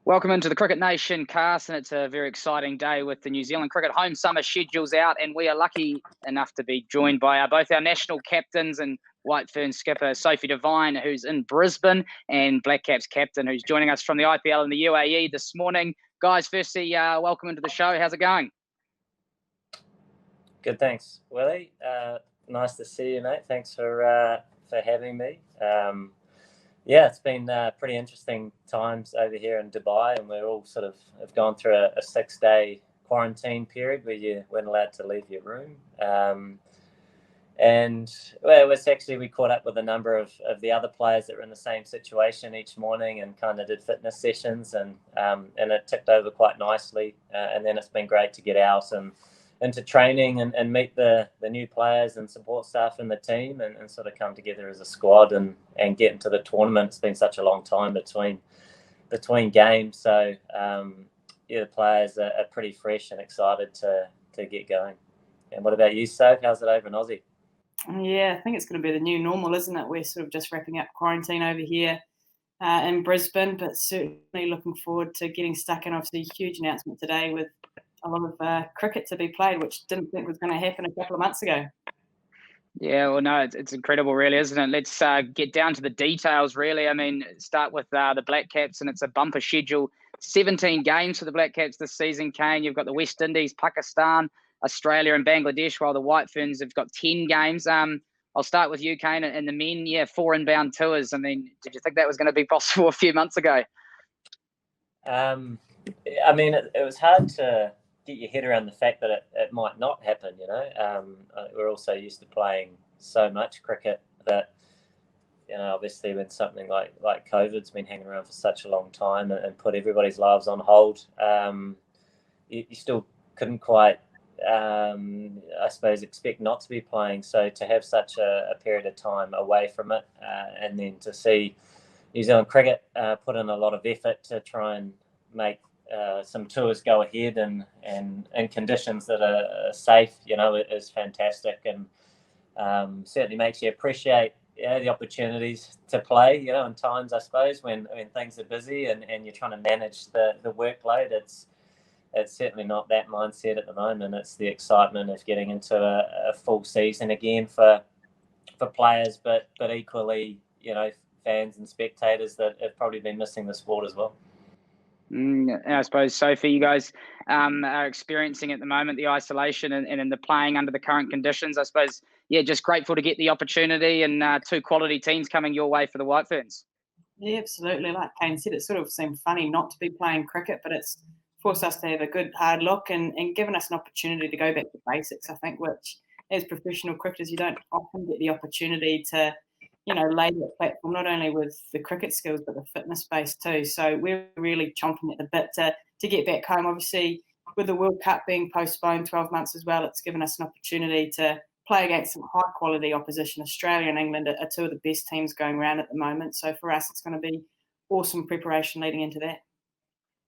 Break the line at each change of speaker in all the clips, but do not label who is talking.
Welcome into the Cricket Nation cast, and it's a very exciting day with the New Zealand cricket home summer schedules out, and we are lucky enough to be joined by both our national captains and White Fern skipper Sophie Devine, who's in Brisbane, and BLACKCAPS captain, who's joining us from the IPL in the UAE this morning. Guys, firstly, welcome into the show. How's it going?
Good, thanks, Willie. Nice to see you, mate. Thanks for having me. Yeah, it's been pretty interesting times over here in Dubai, and we're all sort of have gone through a 6-day quarantine period where you weren't allowed to leave your room. And well, it was actually, we caught up with a number of the other players that were in the same situation each morning and kind of did fitness sessions, and it ticked over quite nicely. And then it's been great to get out and into training and meet the new players and support staff in the team and sort of come together as a squad and get into the tournament. It's been such a long time between games. So, yeah, the players are pretty fresh and excited to get going. And what about you, Soph? How's it over in Aussie?
Yeah, I think it's going to be the new normal, isn't it? We're sort of just wrapping up quarantine over here in Brisbane, but certainly looking forward to getting stuck in. Obviously, a huge announcement today with a lot of cricket to be played, which didn't think was going to happen a couple of months ago.
Yeah, well, no, it's incredible, really, isn't it? Let's get down to the details, really. I mean, start with the BLACKCAPS, and it's a bumper schedule. 17 games for the BLACKCAPS this season, Kane. You've got the West Indies, Pakistan, Australia and Bangladesh, while the White Ferns have got 10 games. I'll start with you, Kane, and the men, 4 inbound tours. I mean, did you think that was going to be possible a few months ago?
I mean, it was hard to get your head around the fact that it might not happen, you know. We're also used to playing so much cricket that, you know, obviously when something like COVID's been hanging around for such a long time and put everybody's lives on hold, you still couldn't quite, I suppose, expect not to be playing. So to have such a period of time away from it, and then to see New Zealand cricket put in a lot of effort to try and make some tours go ahead and in conditions that are safe, you know, it is fantastic, and certainly makes you appreciate, you know, the opportunities to play, you know, in times, I suppose, when things are busy and you're trying to manage the workload. It's certainly not that mindset at the moment. It's the excitement of getting into a full season again for players, but equally, you know, fans and spectators that have probably been missing the sport as well.
And I suppose, Sophie, you guys are experiencing at the moment the isolation and in the playing under the current conditions. I suppose, yeah, just grateful to get the opportunity and 2 quality teams coming your way for the White Ferns.
Yeah, absolutely. Like Kane said, it sort of seemed funny not to be playing cricket, but it's forced us to have a good hard look and given us an opportunity to go back to basics, I think, which as professional cricketers, you don't often get the opportunity to, you know, lay that platform, not only with the cricket skills, but the fitness base too. So we're really chomping at the bit to get back home. Obviously, with the World Cup being postponed 12 months as well, it's given us an opportunity to play against some high-quality opposition. Australia and England are 2 of the best teams going around at the moment. So for us, it's going to be awesome preparation leading into that.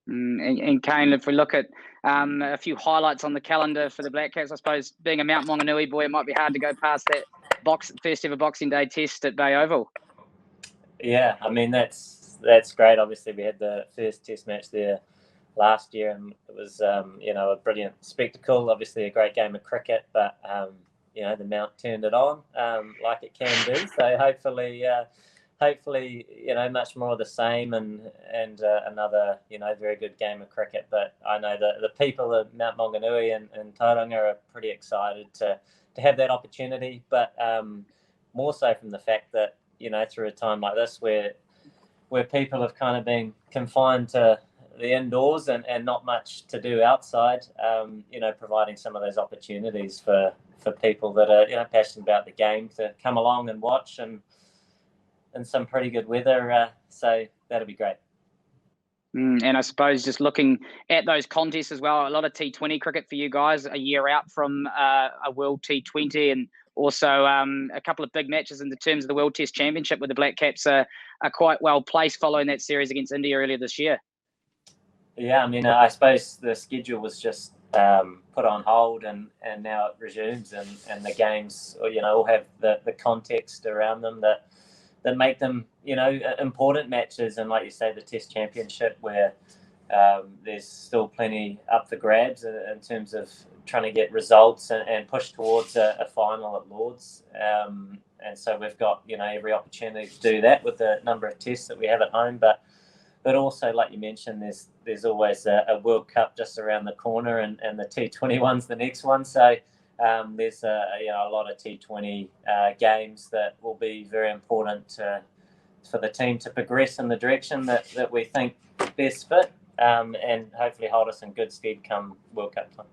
And Kane, if we look at a few highlights on the calendar for the BLACKCAPS, I suppose being a Mount Maunganui boy, it might be hard to go past that first ever Boxing Day test at Bay Oval.
Yeah, I mean, that's great. Obviously, we had the first test match there last year, and it was, you know, a brilliant spectacle. Obviously, a great game of cricket, but, you know, the Mount turned it on like it can do. So hopefully, you know, much more of the same and another, you know, very good game of cricket. But I know that the people of Mount Maunganui and Tauranga are pretty excited to have that opportunity. But more so from the fact that, you know, through a time like this where people have kind of been confined to the indoors and not much to do outside, you know, providing some of those opportunities for people that are, you know, passionate about the game to come along and watch and some pretty good weather, so that'll be great.
And I suppose just looking at those contests as well, a lot of T20 cricket for you guys a year out from a World T20, and also a couple of big matches in the terms of the World Test Championship where the BLACKCAPS are quite well placed following that series against India earlier this year.
Yeah, I mean, I suppose the schedule was just put on hold and now it resumes and the games, you know, all have the context around them that make them, you know, important matches. And like you say, the Test Championship where there's still plenty up the grabs in terms of trying to get results and push towards a final at Lords. And so we've got, every opportunity to do that with the number of tests that we have at home. But also, like you mentioned, there's always a World Cup just around the corner, and the T21's the next one. So there's a lot of T20 games that will be very important for the team to progress in the direction that we think best fit, and hopefully hold us in good stead come World Cup time.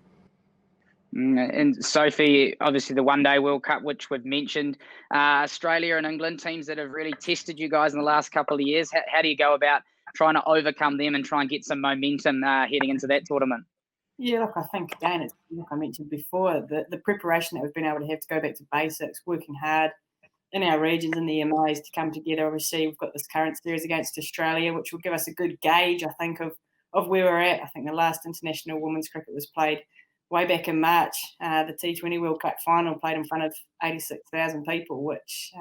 And Sophie, obviously the one-day World Cup, which we've mentioned, Australia and England, teams that have really tested you guys in the last couple of years. How do you go about trying to overcome them and try and get some momentum heading into that tournament?
Yeah, look, I think, again, it's like I mentioned before, the preparation that we've been able to have to go back to basics, working hard in our regions and the MIs to come together. Obviously, we've got this current series against Australia, which will give us a good gauge, I think, of where we're at. I think the last international women's cricket was played way back in March. The T20 World Cup final played in front of 86,000 people, which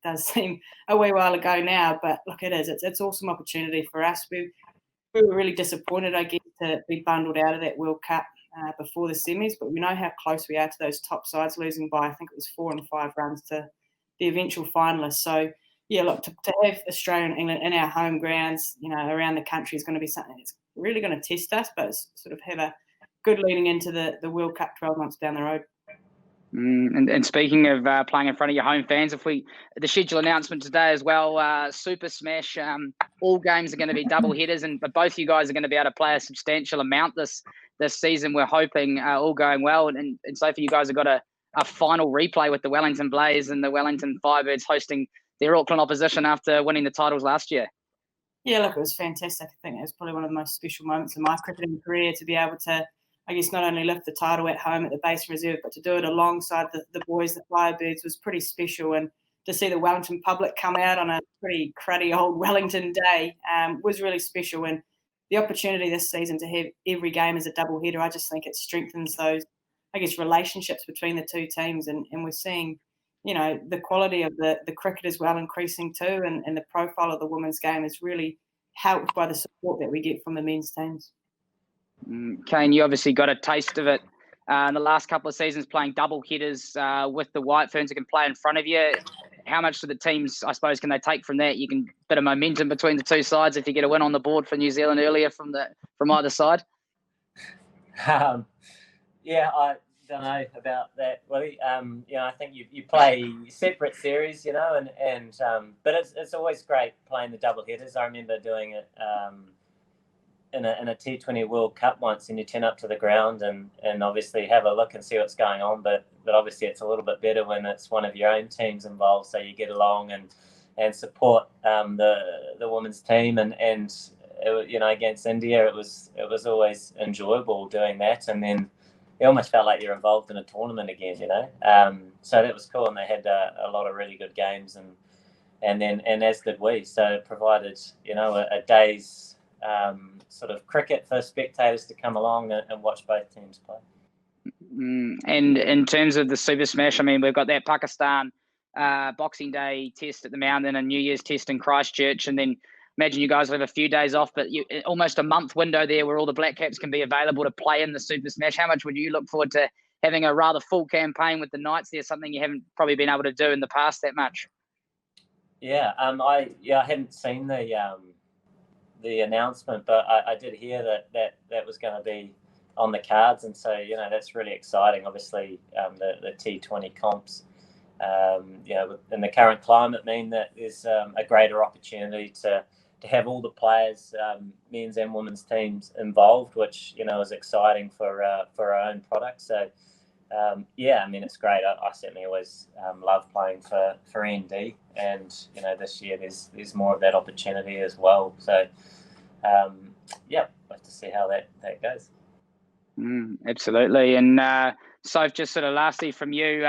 does seem a wee while ago now. But look, it is. It's awesome opportunity for us. We were really disappointed, I guess, to be bundled out of that World Cup before the semis, but we know how close we are to those top sides, losing by, I think it was 4 and 5 runs to the eventual finalists. So, yeah, look, to have Australia and England in our home grounds, around the country is going to be something that's really going to test us, but sort of have a good leading into the World Cup 12 months down the road.
And speaking of playing in front of your home fans, the schedule announcement today as well, Super Smash, all games are going to be double headers, but both you guys are going to be able to play a substantial amount this season. We're hoping all going well. And Sophie, you guys have got a final replay with the Wellington Blaze and the Wellington Firebirds hosting their Auckland opposition after winning the titles last year. Yeah,
look, it was fantastic. I think it was probably one of the most special moments in my cricketing career to be able to, I guess, not only lift the title at home at the Base Reserve, but to do it alongside the boys, the Firebirds, was pretty special. And to see the Wellington public come out on a pretty cruddy old Wellington day was really special. And the opportunity this season to have every game as a double header, I just think it strengthens those, I guess, relationships between the two teams. And we're seeing, the quality of the cricket as well increasing too. And the profile of the women's game is really helped by the support that we get from the men's teams.
Kane, you obviously got a taste of it in the last couple of seasons playing double headers with the White Ferns who can play in front of you. How much do the teams, I suppose, can they take from that? You can bit of momentum between the two sides if you get a win on the board for New Zealand earlier from either side.
Yeah, I don't know about that, Willie. I think you play separate series, but it's always great playing the double headers. I remember doing it in a T20 World Cup once, and you turn up to the ground and obviously have a look and see what's going on, but obviously it's a little bit better when it's one of your own teams involved, so you get along and support the women's team and against India it was always enjoyable doing that, and then it almost felt like you're involved in a tournament again, so that was cool, and they had a lot of really good games and as did we, so it provided a day's sort of cricket for spectators to come along and watch both teams play.
And in terms of the Super Smash, I mean, we've got that Pakistan Boxing Day test at the Mountain and New Year's test in Christchurch, and then imagine you guys will have a few days off, but almost a month window there where all the BLACKCAPS can be available to play in the Super Smash. How much would you look forward to having a rather full campaign with the Knights there, something you haven't probably been able to do in the past that much?
Yeah, I hadn't seen the announcement, but I did hear that was going to be on the cards, and so that's really exciting. Obviously, the T20 comps, in the current climate, mean that there's a greater opportunity to have all the players, men's and women's teams involved, which is exciting for our own product. So it's great. I certainly always love playing for ND, and this year there's more of that opportunity as well. So we'll have to see how that goes.
Absolutely. And Soph, just sort of lastly from you,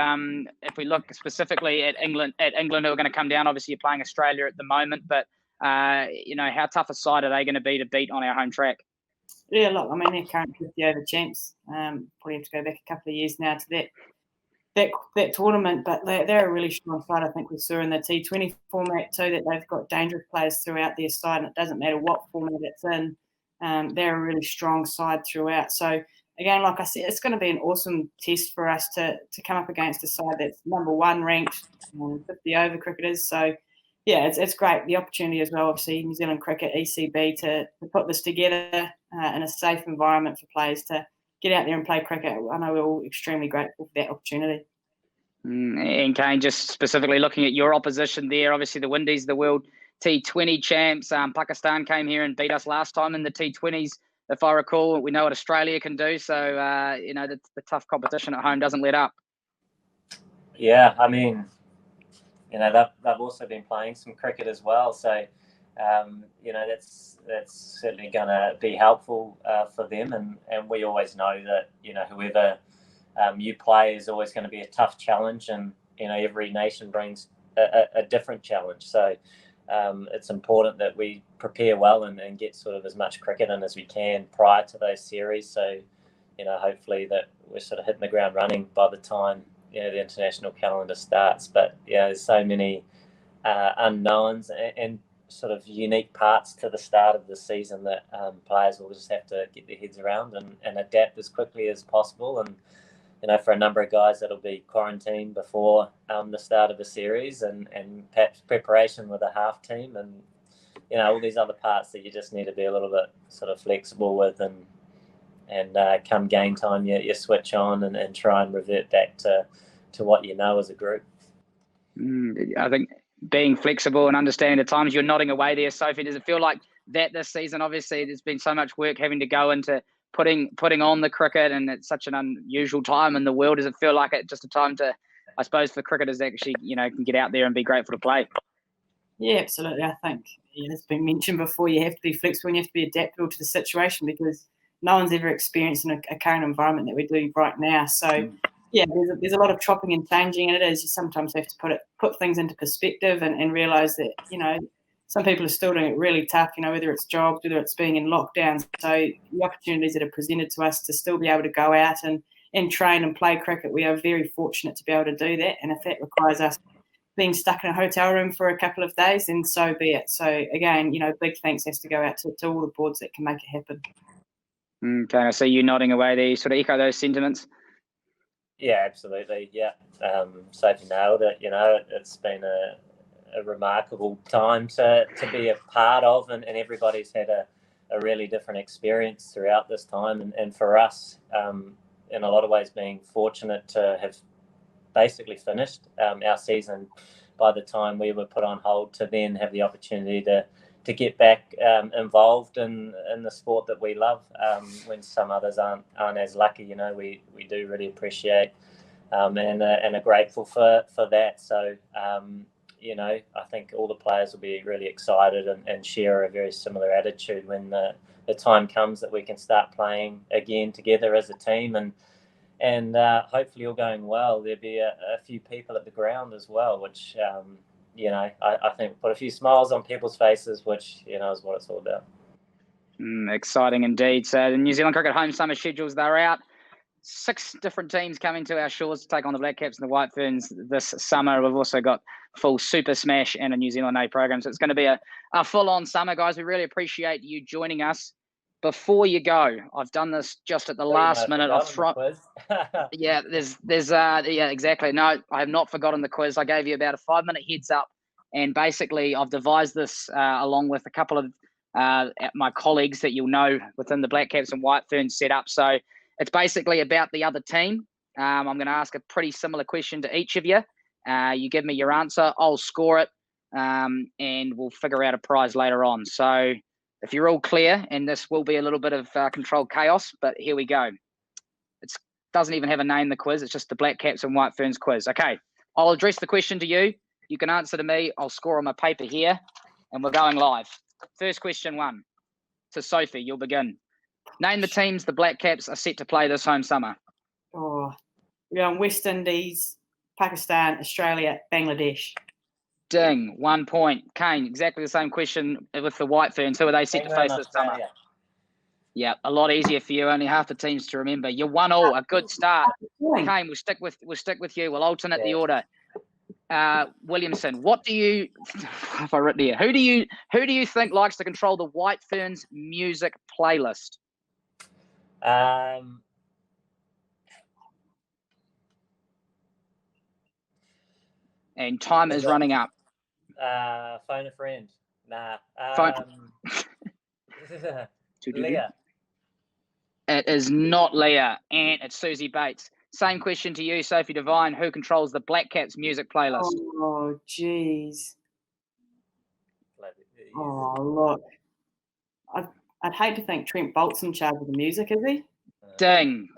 if we look specifically at England who are going to come down, obviously you're playing Australia at the moment, but how tough a side are they going to be to beat on our home track?
Yeah, look, I mean, they're current 50 over champs. Probably have to go back a couple of years now to that tournament, but they're a really strong side. I think we saw in the T20 format too that they've got dangerous players throughout their side, and it doesn't matter what format it's in. they're a really strong side throughout. So again, like I said, it's going to be an awesome test for us to come up against a side that's number 1 ranked, 50 over cricketers. So yeah, it's great. The opportunity as well, obviously, New Zealand Cricket, ECB, to put this together in a safe environment for players to get out there and play cricket. I know we're all extremely grateful for that opportunity.
And Kane, just specifically looking at your opposition there, obviously the Windies, the World T20 champs. Pakistan came here and beat us last time in the T20s, if I recall. We know what Australia can do, so the tough competition at home doesn't let up.
Yeah, I mean, they've also been playing some cricket as well, so that's certainly going to be helpful for them, and we always know that whoever you play is always going to be a tough challenge, and every nation brings a different challenge. So it's important that we prepare well and get sort of as much cricket in as we can prior to those series. So hopefully that we're sort of hitting the ground running by the time the international calendar starts. But there's so many unknowns and sort of unique parts to the start of the season that players will just have to get their heads around and adapt as quickly as possible. And for a number of guys, that'll be quarantine before the start of the series and perhaps preparation with a half team and, all these other parts that you just need to be a little bit sort of flexible with and come game time, you switch on and try and revert back to what you know as a group.
I think being flexible and understanding the times, you're nodding away there, Sophie. Does it feel like that this season? Obviously, there's been so much work having to go into putting on the cricket, and it's such an unusual time in the world. Does it feel like it's just a time to, I suppose, for cricketers actually, can get out there and be grateful to play?
Yeah, absolutely. I think it's been mentioned before, you have to be flexible and you have to be adaptable to the situation because no one's ever experienced in a current environment that we do right now. So, yeah, there's a lot of chopping and changing, and it is. You sometimes have to put things into perspective and realise that, some people are still doing it really tough, whether it's jobs, whether it's being in lockdown. So the opportunities that are presented to us to still be able to go out and train and play cricket, we are very fortunate to be able to do that. And if that requires us being stuck in a hotel room for a couple of days, then so be it. So again, big thanks has to go out to all the boards that can make it happen.
Okay, I see you nodding away there. You sort of echo those sentiments?
Yeah, absolutely. Yeah. Sophie nailed it. It's been a remarkable time to be a part of, and everybody's had a really different experience throughout this time. And for us, in a lot of ways, being fortunate to have basically finished our season by the time we were put on hold to then have the opportunity to get back involved in the sport that we love when some others aren't as lucky. We do really appreciate and are grateful for that. So I think all the players will be really excited and share a very similar attitude when the time comes that we can start playing again together as a team and hopefully all going well. There'll be a few people at the ground as well, which I think put a few smiles on people's faces, which is what it's all about.
Exciting indeed. So the New Zealand Cricket home summer schedules, they're out. 6 different teams coming to our shores to take on the Black Caps and the White Ferns this summer. We've also got full Super Smash and a New Zealand A program. So it's going to be a full-on summer, guys. We really appreciate you joining us. Before you go, I've done this just at the last minute. Yeah, yeah, exactly. No, I have not forgotten the quiz. I gave you about a 5-minute heads up, and basically I've devised this along with a couple of my colleagues that you'll know within the Black Caps and White Ferns setup. So it's basically about the other team. I'm going to ask a pretty similar question to each of you. You give me your answer, I'll score it, and we'll figure out a prize later on. So if you're all clear, and this will be a little bit of controlled chaos, but here we go. It doesn't even have a name, the quiz. It's just the Black Caps and White Ferns quiz. Okay, I'll address the question to you. You can answer to me. I'll score on my paper here, and we're going live. First question 1 to Sophie. You'll begin. Name the teams the Black Caps are set to play this home summer.
Oh, we're on West Indies, Pakistan, Australia, Bangladesh.
Ding, 1 point. Kane, exactly the same question with the White Ferns. Who are they set to face this summer? Yeah, a lot easier for you. Only half the teams to remember. You're 1-1. A good start. Kane, we'll stick with you. We'll alternate the order. Williamson, what do you have I written here? Who do you think likes to control the White Ferns music playlist? And time is running up.
Phone a friend. Nah.
Leah. It is not Leah, and it's Susie Bates. Same question to you, Sophie Devine. Who controls the BLACKCAPS music playlist?
Oh, jeez. Oh, look. I'd hate to think Trent Bolt's in charge of the music, is he?
Ding.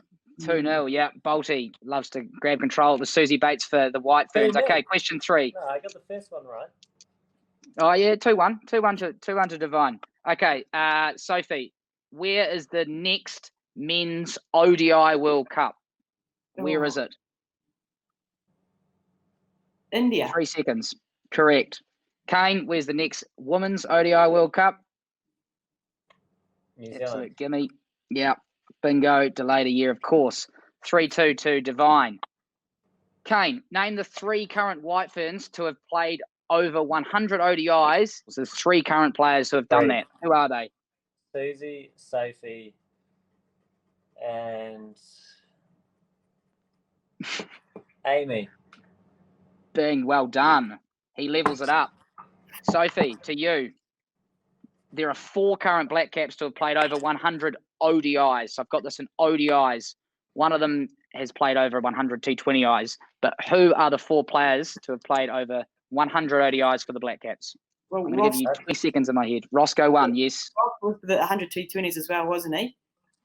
2-0, yeah. Bolty loves to grab control. It was Susie Bates for the White Ferns. Okay, question 3.
No, I got the first one right.
Oh, yeah, 2-1. 2-1 to Devine. Okay, Sophie, where is the next men's ODI World Cup? Where is it?
India.
3 seconds. Correct. Kane, where's the next women's ODI World Cup?
New Zealand.
Absolute gimme. Yeah. Bingo. Delayed a year, of course. 3-2 to Devine. Kane, name the 3 current White Ferns to have played over 100 ODIs. So there's 3 current players who have done that. Who are they?
Susie, Sophie, and Amy.
Bing, well done. He levels it up. Sophie, to you. There are 4 current BLACKCAPS to have played over 100 ODIs. So I've got this in ODIs. One of them has played over 100 T20Is. But who are the 4 players to have played over 100 ODIs for the BLACKCAPS?
Well,
I'm going to give you 20 seconds in my head. Roscoe won, yes.
Ross was the 100 T20s as well, wasn't he?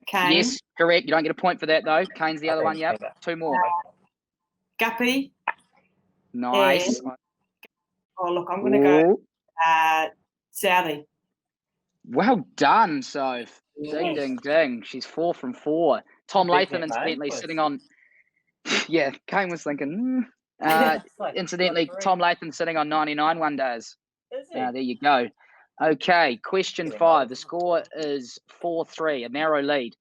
Kane.
Yes, correct. You don't get a point for that, though. Kane's the other one, yep. 2 more.
Guppy.
Nice.
Oh, look, I'm going to go Southie.
Well done, Soph. Ding, ding, ding. She's 4 from 4. Tom Latham, incidentally, sitting on... Yeah, Kane was thinking... incidentally, Tom Latham sitting on 99 one days.
Is he?
There you go. Okay, question 5. The score is 4-3, a narrow lead.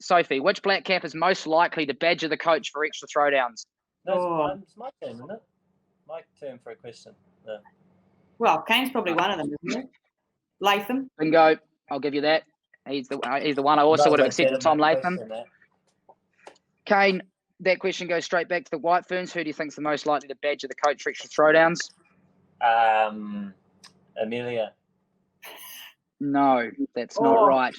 Sophie, which BLACKCAP is most likely to badger the coach for extra throwdowns?
No, it's my turn, isn't it? My turn for a question. No.
Well, Kane's probably one of them, isn't he? Latham.
Bingo. I'll give you that. He's the one. I also would have accepted Tom Latham. Kane, that question goes straight back to the White Ferns. Who do you think's the most likely to badger the coach for extra throwdowns?
Amelia.
No, that's not right.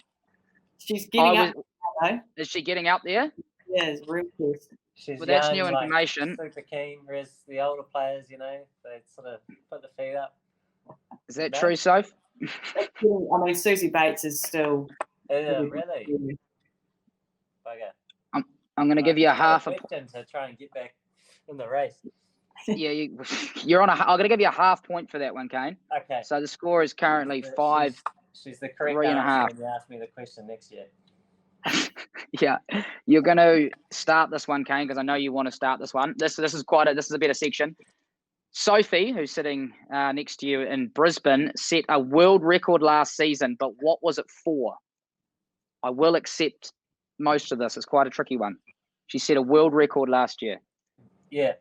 She's getting up there,
Is she getting up there?
Yes, real close.
She's
that's new information.
Super keen, whereas the older players, they sort of put the feet up.
Is that true, Soph?
I mean, Susie Bates is still...
really? Okay.
I'm going to give you a half a
point to try and get back in the race.
Yeah, you're on I'm going to give you a half point for that one, Kane.
Okay.
So the score is currently 5.
She's the correct
3.5.
answer when you ask me the question next year.
Yeah, you're going to start this one, Kane, because I know you want to start this one. This is a better section. Sophie, who's sitting next to you in Brisbane, set a world record last season, but what was it for? I will accept most of this. It's quite a tricky one. She set a world record last year.
Yeah,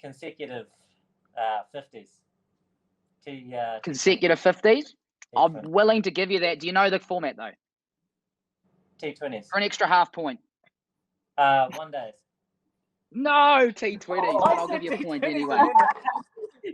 consecutive 50s.
Consecutive 50s? I'm willing to give you that. Do you know the format, though?
T20s.
For an extra half point.
1 days.
No, T20s. I'll give you a point anyway.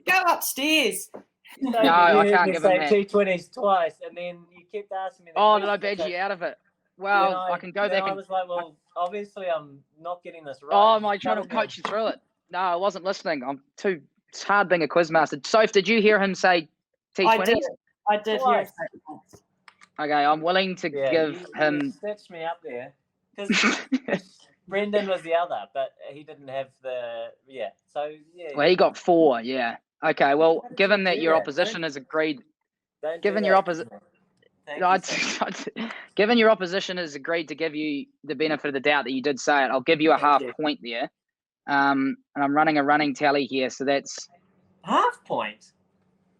Go upstairs.
No, I can't give him that.
T20s twice, and then you kept asking me.
Did I badge you out of it? Well, I can go back.
I was like, well, obviously I'm not getting this right.
Oh, am I trying to coach you through it? No, I wasn't listening. It's hard being a quizmaster. Soph, did you hear him say T20s?
I did hear it.
Okay, I'm willing to give him...
You stitched me up there. Because Brendan was the other, but he didn't have the... Yeah, so, yeah.
Well, he got 4, yeah. Okay, well, given that your opposition has agreed... Given your opposition... Given your opposition has agreed to give you the benefit of the doubt that you did say it, I'll give you a half point there. And I'm running a running tally here, so that's...
Half point?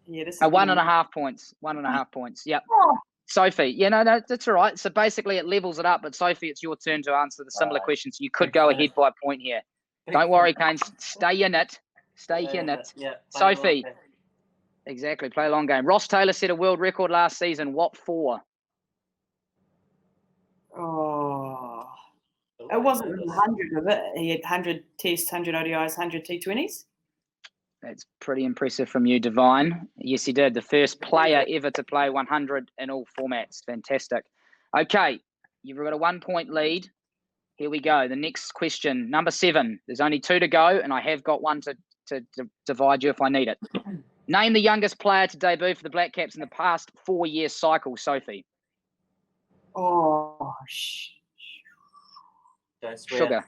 Yeah, this is
1.5 points. 1.5 points, yep. Oh. Sophie, that's all right. So basically it levels it up, but Sophie, it's your turn to answer the similar questions. You could go ahead by a point here. Don't worry, Kane. Stay in it. Stay in it.
Yeah.
Sophie. Exactly. Play a long game. Ross Taylor set a world record last season. What for?
Oh. It wasn't 100, was it? He had 100 tests, 100 ODIs, 100 T20s. That's
pretty impressive from you, Devine. Yes, he did. The first player ever to play 100 in all formats. Fantastic. Okay, you've got a 1 point lead. Here we go. The next question, number 7. There's only 2 to go, and I have got one to divide you if I need it. Name the youngest player to debut for the Black Caps in the past 4-year cycle, Sophie.
Oh,
don't swear.
Sugar.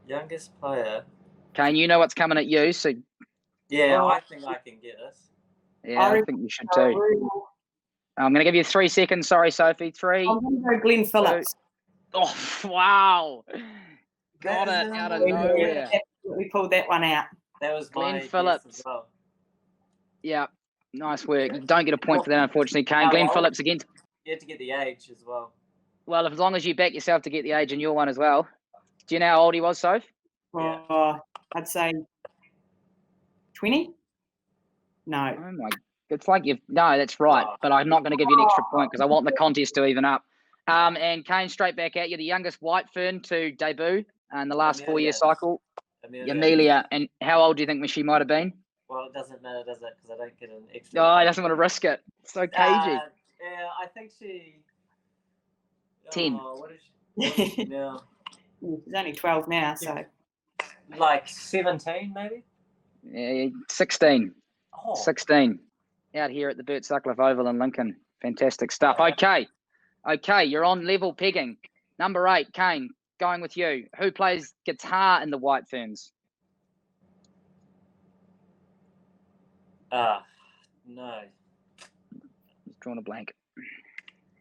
Youngest player.
Kane, you know what's coming at you, so
yeah, I think I can get this.
Yeah, I think you should too. I'm going to give you 3 seconds. Sorry, Sophie. 3.
I'm going to go Glenn Phillips.
2. Oh, wow. Got it out of nowhere.
We pulled that one out.
That was
Glenn Phillips.
As well.
Yeah, nice work. You don't get a point for that, unfortunately, Kane. Glenn Phillips again.
You had to get the age as well.
Well, as long as you back yourself to get the age in your one as well. Do you know how old he was, Soph?
I'd say 20. No.
Oh my! It's like no, that's right. But I'm not going to give you an extra point because I want the contest to even up. And Kane, straight back at you. The youngest white fern to debut in the last 4-year cycle. Amelia. And how old do you think she might have been?
Well, it doesn't matter, does it? Because I don't get an extra.
Oh, he doesn't want to risk it. So cagey.
Yeah, I think she.
10.
What is she now?
She's only 12 now, so.
Like 17, maybe?
Yeah, 16.
Oh.
16. Out here at the Bert Sutcliffe Oval in Lincoln. Fantastic stuff. Okay, you're on level pegging. Number 8, Kane, going with you. Who plays guitar in the White Ferns?
No.
Just drawn a blank.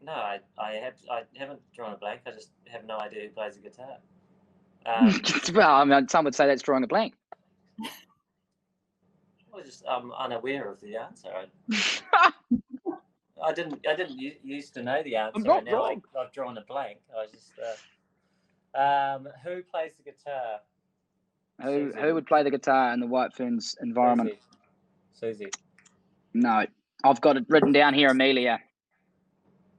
No, I haven't drawn a blank. I just have no idea who plays the guitar.
Well, I mean, some would say that's drawing a blank.
I'm unaware of the answer. I didn't used to know the answer.
I'm not
and now
wrong.
I've drawn a blank. I was just. Who plays the guitar?
Who would play the guitar in the White Ferns environment?
Susie.
No, I've got it written down here. Amelia.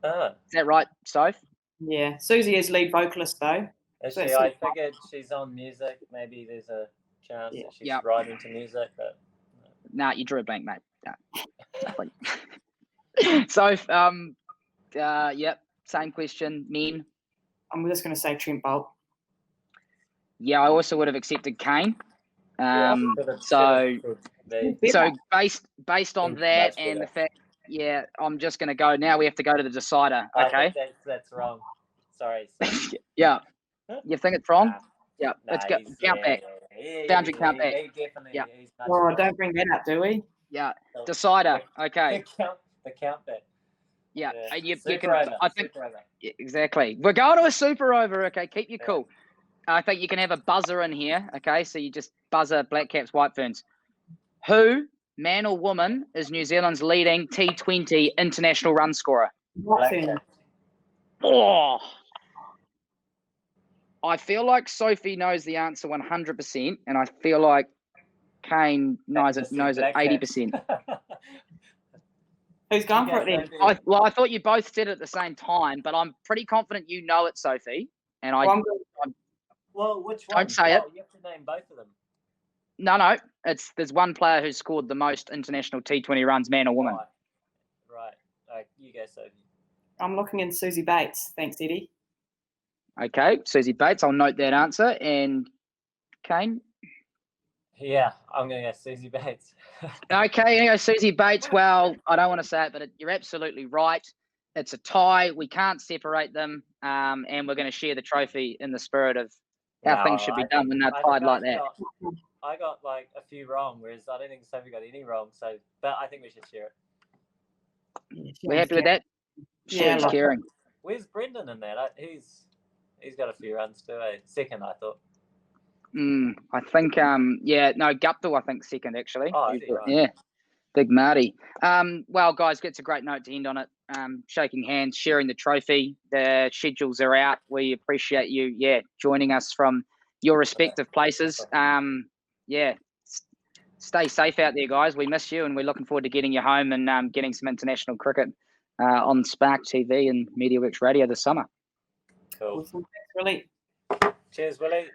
Is that right, Soph?
Yeah, Susie is lead vocalist though.
Is she? I figured she's on music. Maybe there's a chance that she's writing to music, but.
Nah, you drew a blank, mate. Nah. So, yep, same question. Men.
I'm just going to say Trent Bolt.
Yeah, I also would have accepted Kane. So based on that and the fact, I'm just going to go. Now we have to go to the decider. Okay.
I think that's wrong. Sorry.
Yeah. You think it's wrong? Yeah. Let's go. Count back. Boundary count back.
Yeah.
Oh, don't bring that up, do we?
Yeah. Decider. Okay.
The count back.
Yeah. You can.
Over.
I think exactly. We're going to a super over. Okay. Keep you cool. I think you can have a buzzer in here. Okay. So you just buzzer Black Caps, White Ferns. Who, man or woman, is New Zealand's leading T20 international run scorer?
White Ferns.
Oh. I feel like Sophie knows the answer 100%, and I feel like Kane knows it 80%.
Who's gone for it then?
I thought you both said it at the same time, but I'm pretty confident you know it, Sophie. And
well, which one?
Don't say it.
You have to name both of them.
No. There's one player who's scored the most international T20 runs, man or woman.
Right. You go, Sophie.
I'm looking in Susie Bates. Thanks, Eddie.
Okay, Susie Bates. I'll note that answer. And Kane?
Yeah, I'm going to go Susie Bates.
Okay, Susie Bates. Well, I don't want to say it, but you're absolutely right. It's a tie. We can't separate them, and we're going to share the trophy in the spirit of how things should be done when they're tied like that.
I got like a few wrong, whereas I don't think Sophie got any wrong. So, but I think we should share it.
We're happy with that? Sharing's caring.
Where's Brendan in that? He's got a few runs too. Second, I thought.
I think, Guptill, I think second actually.
Oh, is he right?
Yeah. Big Marty. Well, guys, it's a great note to end on it. Shaking hands, sharing the trophy. The schedules are out. We appreciate you, joining us from your respective places. Stay safe out there, guys. We miss you, and we're looking forward to getting you home and getting some international cricket on Spark TV and MediaWorks Radio this summer.
Cool.
Awesome. Thanks, Willie.
Cheers, Willie.